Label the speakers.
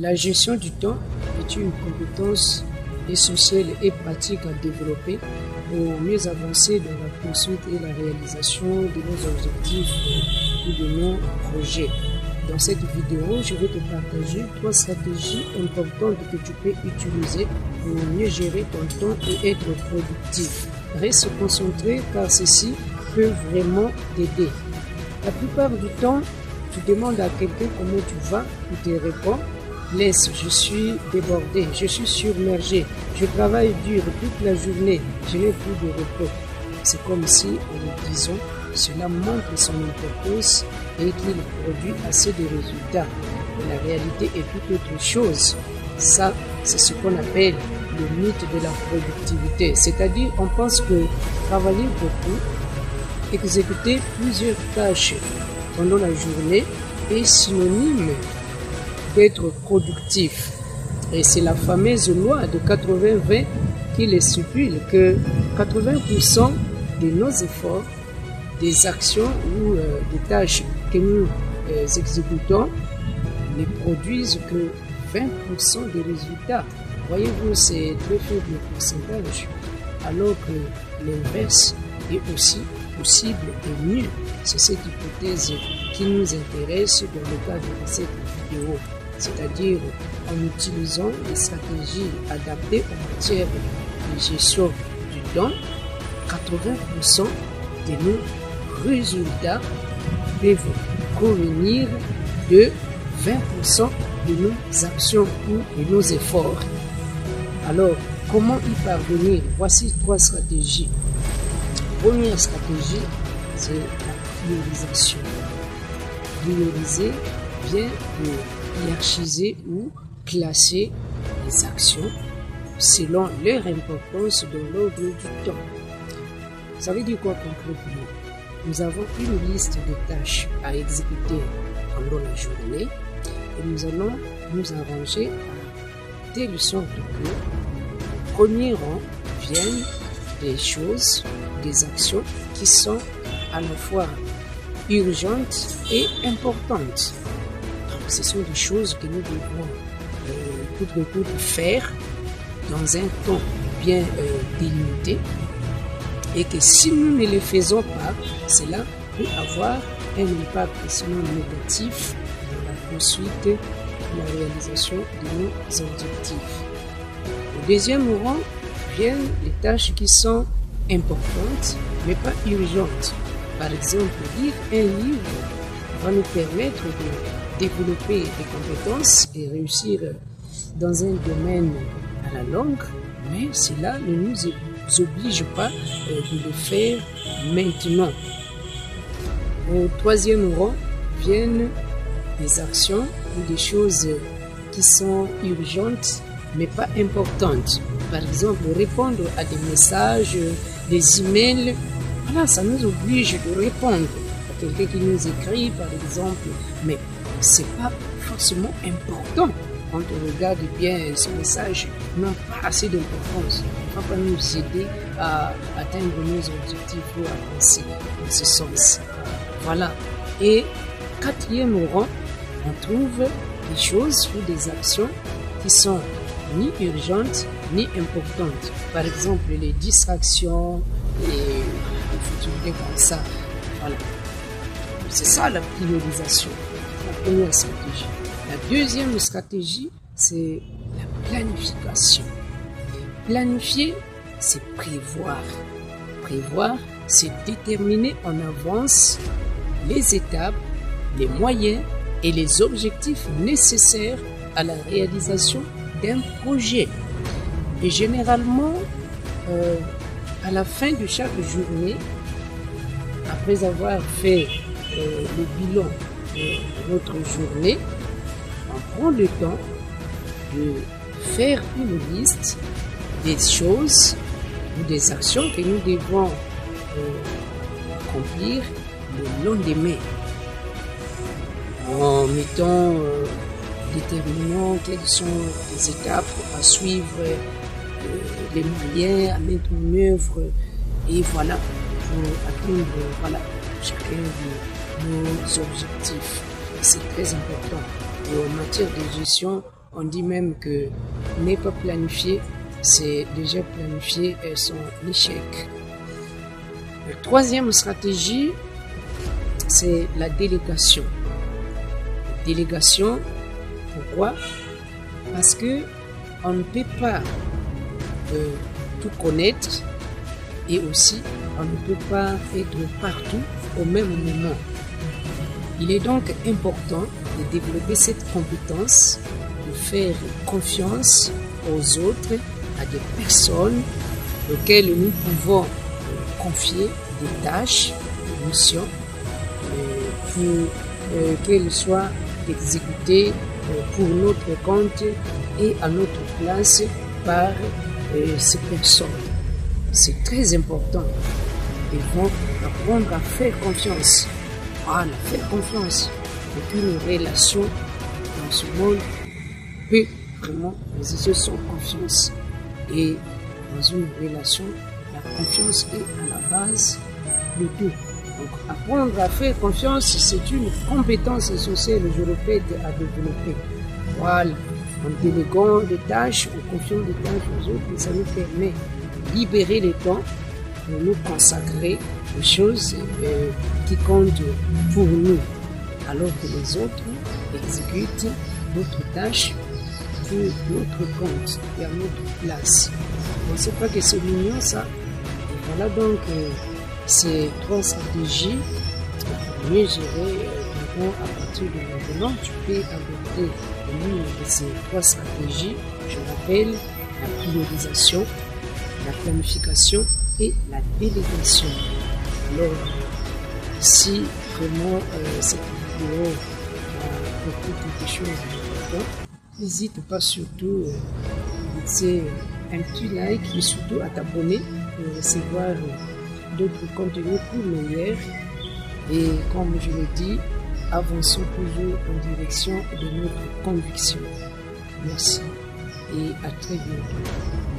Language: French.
Speaker 1: La gestion du temps est une compétence essentielle et pratique à développer pour mieux avancer dans la poursuite et la réalisation de nos objectifs ou de nos projets. Dans cette vidéo, je vais te partager 3 stratégies importantes que tu peux utiliser pour mieux gérer ton temps et être productif. Reste concentré car ceci peut vraiment t'aider. La plupart du temps, tu demandes à quelqu'un comment tu vas, il te répond: laisse, je suis débordé, je suis submergé, je travaille dur toute la journée, je n'ai plus de repos. C'est comme si, en le disant, cela montre son importance et qu'il produit assez de résultats. Mais la réalité est tout autre chose. Ça, c'est ce qu'on appelle le mythe de la productivité. C'est-à-dire, on pense que travailler beaucoup, exécuter plusieurs tâches pendant la journée est synonyme d'être productif. Et c'est la fameuse loi de 80-20 qui les stipule que 80% de nos efforts, des actions ou des tâches que nous exécutons ne produisent que 20% des résultats. Voyez-vous, c'est très faible pourcentage, alors que l'inverse est aussi possible et mieux. C'est cette hypothèse qui nous intéresse dans le cadre de cette vidéo, c'est-à-dire en utilisant des stratégies adaptées en matière de gestion du temps, 80% de nos résultats peuvent provenir de 20% de nos actions ou de nos efforts. Alors, comment y parvenir? Voici 3 stratégies. Première stratégie, c'est la priorisation. Prioriser vient de hiérarchiser ou classer les actions selon leur importance dans l'ordre du temps. Ça veut dire quoi concrètement? Nous avons une liste de tâches à exécuter pendant la journée et nous allons nous arranger à telle sorte que, au premier rang, viennent des choses, des actions qui sont à la fois urgentes et importantes. Donc, ce sont des choses que nous devons tout faire dans un temps bien délimité et que si nous ne les faisons pas, cela peut avoir un impact sinon négatif dans la poursuite et la réalisation de nos objectifs. Au deuxième rang viennent les tâches qui sont importantes mais pas urgentes. Par exemple, lire un livre va nous permettre de développer des compétences et réussir dans un domaine à la longue, mais cela ne nous oblige pas de le faire maintenant. Au troisième rang viennent des actions ou des choses qui sont urgentes mais pas importantes. Par exemple, répondre à des messages, des emails, voilà, ça nous oblige de répondre à quelqu'un qui nous écrit, par exemple, mais c'est pas forcément important. Quand on regarde bien ce message, n'ont pas assez d'importance. Il ne va pas nous aider à atteindre nos objectifs ou avancer dans ce sens. Voilà. Et quatrième rang, on trouve des choses ou des actions qui sont ni urgentes ni importantes. Par exemple, les distractions et les futilités comme ça. Voilà. C'est ça la priorisation, la première stratégie. La deuxième stratégie, c'est la planification. Planifier, c'est prévoir. Prévoir, c'est déterminer en avance les étapes, les moyens et les objectifs nécessaires à la réalisation d'un projet. Et généralement, à la fin de chaque journée, après avoir fait le bilan de notre journée, on prend le temps de faire une liste des choses ou des actions que nous devons accomplir le lendemain en déterminant quelles sont les étapes à suivre, les moyens à mettre en œuvre et voilà, pour atteindre chacun de nos objectifs. C'est très important. Et en matière de gestion, On dit même que n'est pas planifié, c'est déjà planifié son échec. La troisième stratégie, c'est la délégation. Délégation, pourquoi? Parce que on ne peut pas tout connaître et aussi on ne peut pas être partout au même moment. Il est donc important de développer cette compétence, de faire confiance aux autres, à des personnes auxquelles nous pouvons confier des tâches, des missions, pour qu'elles soient exécutées pour notre compte et à notre place par ces personnes. C'est très important. Ils vont apprendre à faire confiance. Voilà, faire confiance. Et une relation dans ce monde peut vraiment résister sans confiance. Et dans une relation, la confiance est à la base de tout. Donc, apprendre à faire confiance, c'est une compétence essentielle, je répète, à développer. Voilà. En déléguant des tâches, en confiant des tâches aux autres, ça nous permet de libérer le temps pour nous consacrer aux choses qui comptent pour nous, alors que les autres exécutent notre tâche pour notre compte et à notre place. On ne sait pas que c'est mignon ça. Et voilà donc ces trois stratégies pour mieux gérer à partir de maintenant, tu peux adopter l'une de ces trois stratégies. Je rappelle la priorisation, la planification et la délégation. Alors, si vraiment cette vidéo a appris quelque chose d'important, n'hésite pas surtout à laisser un petit like et surtout à t'abonner pour recevoir d'autres contenus plus meilleurs. Et comme je l'ai dit, avançons toujours en direction de notre conviction. Merci et à très bientôt.